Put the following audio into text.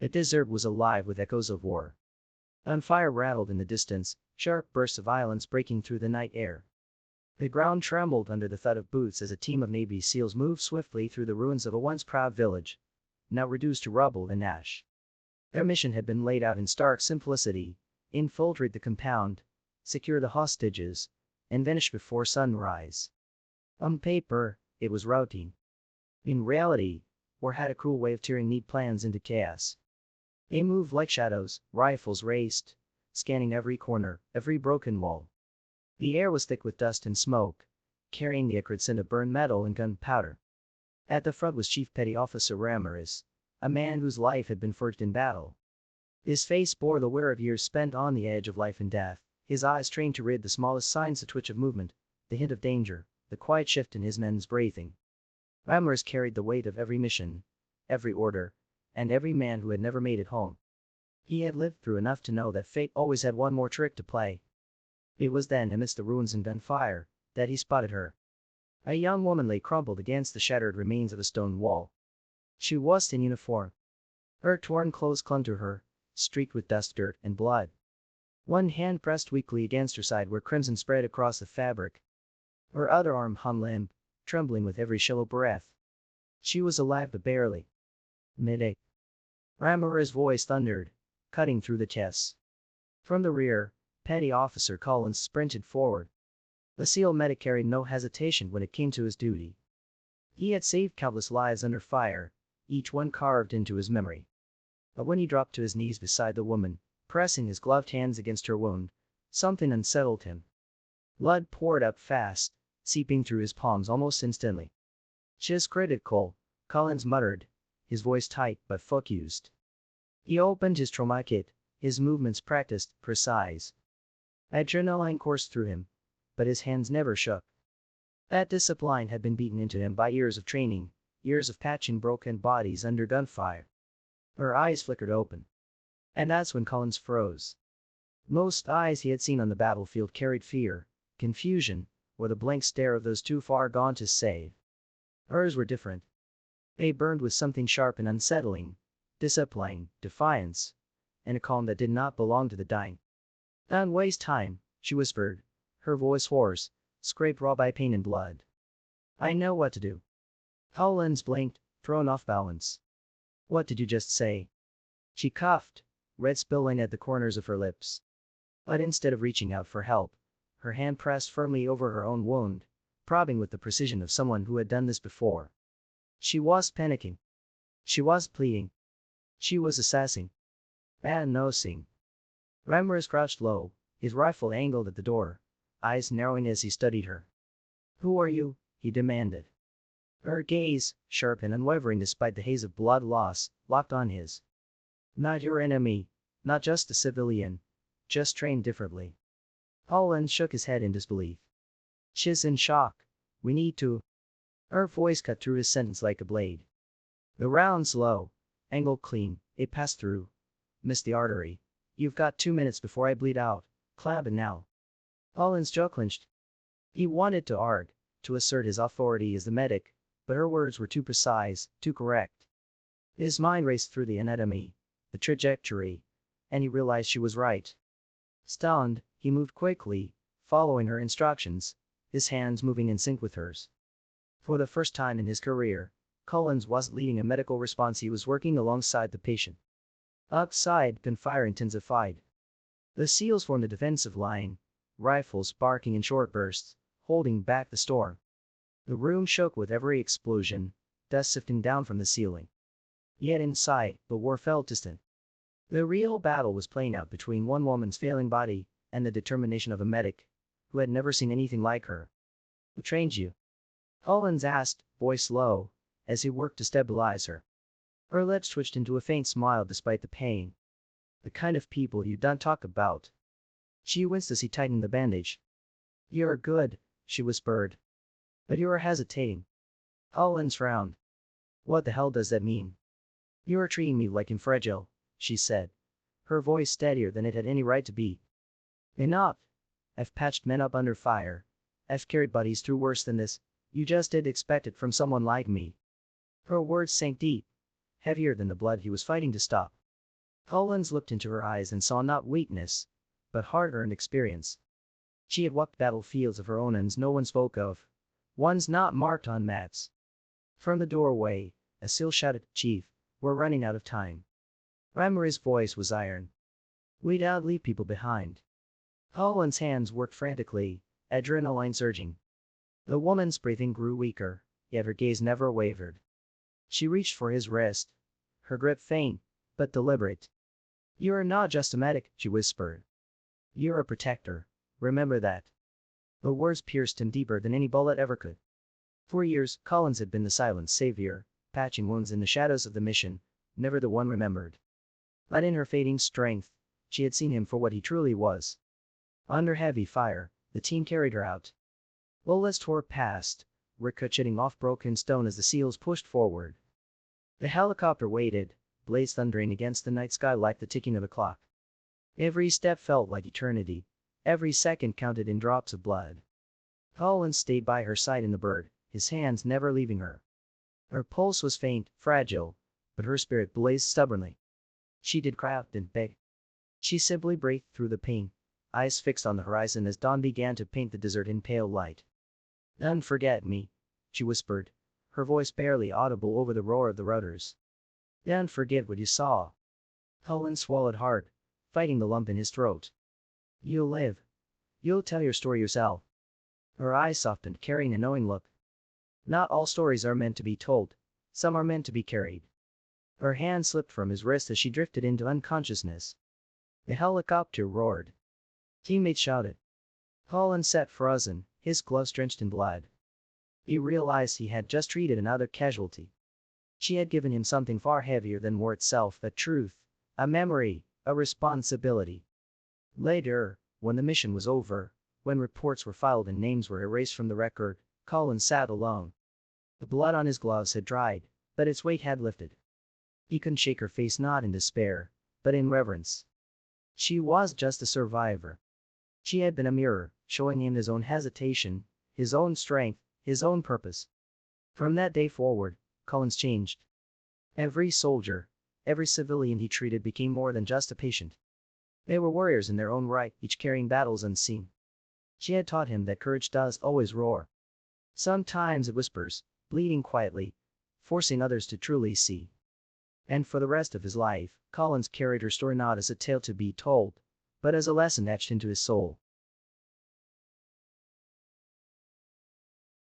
The desert was alive with echoes of war. Gunfire rattled in the distance, sharp bursts of violence breaking through the night air. The ground trembled under the thud of boots as a team of Navy SEALs moved swiftly through the ruins of a once proud village, now reduced to rubble and ash. Their mission had been laid out in stark simplicity: infiltrate the compound, secure the hostages, and vanish before sunrise. On paper, it was routine. In reality, war had a cruel way of tearing neat plans into chaos. They moved like shadows, rifles raced, scanning every corner, every broken wall. The air was thick with dust and smoke, carrying the acrid scent of burned metal and gunpowder. At the front was Chief Petty Officer Ramirez, a man whose life had been forged in battle. His face bore the wear of years spent on the edge of life and death, his eyes trained to read the smallest signs, the twitch of movement, the hint of danger, the quiet shift in his men's breathing. Ramirez carried the weight of every mission, every order, and every man who had never made it home. He had lived through enough to know that fate always had one more trick to play. It was then, amidst the ruins and gunfire, that he spotted her. A young woman lay crumpled against the shattered remains of a stone wall. She was in uniform. Her torn clothes clung to her, streaked with dust, dirt, and blood. One hand pressed weakly against her side where crimson spread across the fabric. Her other arm hung limp, trembling with every shallow breath. She was alive but barely. Medic. Ramirez's voice thundered, cutting through the chest. From the rear, Petty Officer Collins sprinted forward. The SEAL medic carried no hesitation when it came to his duty. He had saved countless lives under fire, each one carved into his memory. But when he dropped to his knees beside the woman, pressing his gloved hands against her wound, something unsettled him. Blood poured up fast, seeping through his palms almost instantly. "She's critical," Collins muttered, his voice tight but focused. He opened his trauma kit, his movements practiced, precise. Adrenaline coursed through him, but his hands never shook. That discipline had been beaten into him by years of training, years of patching broken bodies under gunfire. Her eyes flickered open. And that's when Collins froze. Most eyes he had seen on the battlefield carried fear, confusion, or the blank stare of those too far gone to save. Hers were different. They burned with something sharp and unsettling: discipline, defiance, and a calm that did not belong to the dying. "Don't waste time," she whispered, her voice hoarse, scraped raw by pain and blood. "I know what to do." Collins blinked, thrown off balance. "What did you just say?" She coughed, red spilling at the corners of her lips. But instead of reaching out for help, her hand pressed firmly over her own wound, probing with the precision of someone who had done this before. She was panicking. She was pleading. She was assessing. Diagnosing. Ramirez crouched low, his rifle angled at the door, eyes narrowing as he studied her. "Who are you?" he demanded. Her gaze, sharp and unwavering despite the haze of blood loss, locked on his. "Not your enemy, not just a civilian, just trained differently." Collins shook his head in disbelief. "She's in shock. We need to." Her voice cut through his sentence like a blade. "The round's low, angled clean, it passed through, missed the artery. You've got 2 minutes before I bleed out. Clap it now." Collins' jaw clenched. He wanted to argue, to assert his authority as the medic, but her words were too precise, too correct. His mind raced through the anatomy, the trajectory, and he realized she was right. Stunned, he moved quickly, following her instructions, his hands moving in sync with hers. For the first time in his career, Collins wasn't leading a medical response, he was working alongside the patient. Outside, gunfire intensified. The SEALs formed a defensive line, rifles barking in short bursts, holding back the storm. The room shook with every explosion, dust sifting down from the ceiling. Yet inside, the war felt distant. The real battle was playing out between one woman's failing body and the determination of a medic who had never seen anything like her. "Who trained you?" Collins asked, voice low, as he worked to stabilize her. Her lips twitched into a faint smile despite the pain. "The kind of people you don't talk about." She winced as he tightened the bandage. "You're good," she whispered. "But you're hesitating." Collins frowned. "What the hell does that mean?" "You're treating me like I'm fragile," she said, her voice steadier than it had any right to be. "Enough. I've patched men up under fire. I've carried bodies through worse than this. You just didn't expect it from someone like me." Her words sank deep, heavier than the blood he was fighting to stop. Collins looked into her eyes and saw not weakness, but hard-earned experience. She had walked battlefields of her own and no one spoke of. Ones not marked on maps. From the doorway, a seal shouted, "Chief, we're running out of time." Ramory's voice was iron. "We don't leave people behind." Collins' hands worked frantically, adrenaline surging. The woman's breathing grew weaker, yet her gaze never wavered. She reached for his wrist, her grip faint, but deliberate. "You're not just a medic," she whispered. "You're a protector. Remember that." The words pierced him deeper than any bullet ever could. For years, Collins had been the silent savior, patching wounds in the shadows of the mission, never the one remembered. But in her fading strength, she had seen him for what he truly was. Under heavy fire, the team carried her out. Bullets tore past, ricocheting off broken stone as the SEALs pushed forward. The helicopter waited, blades thundering against the night sky like the ticking of a clock. Every step felt like eternity. Every second counted in drops of blood. Collins stayed by her side in the bird, his hands never leaving her. Her pulse was faint, fragile, but her spirit blazed stubbornly. She did cry out and beg. She simply breathed through the pain, eyes fixed on the horizon as dawn began to paint the desert in pale light. "Don't forget me," she whispered, her voice barely audible over the roar of the routers. "Don't forget what you saw." Collins swallowed hard, fighting the lump in his throat. "You'll live. You'll tell your story yourself." Her eyes softened, carrying a knowing look. Not all stories are meant to be told. Some are meant to be carried. Her hand slipped from his wrist as she drifted into unconsciousness. The helicopter roared. Teammates shouted. Collins sat frozen, his gloves drenched in blood. He realized he had just treated another casualty. She had given him something far heavier than war itself, a truth, a memory, a responsibility. Later, when the mission was over, when reports were filed and names were erased from the record, Collins sat alone. The blood on his gloves had dried, but its weight had lifted. He couldn't shake her face, not in despair, but in reverence. She was just a survivor. She had been a mirror, showing him his own hesitation, his own strength, his own purpose. From that day forward, Collins changed. Every soldier, every civilian he treated became more than just a patient. They were warriors in their own right, each carrying battles unseen. She had taught him that courage does always roar. Sometimes it whispers, bleeding quietly, forcing others to truly see. And for the rest of his life, Collins carried her story not as a tale to be told, but as a lesson etched into his soul.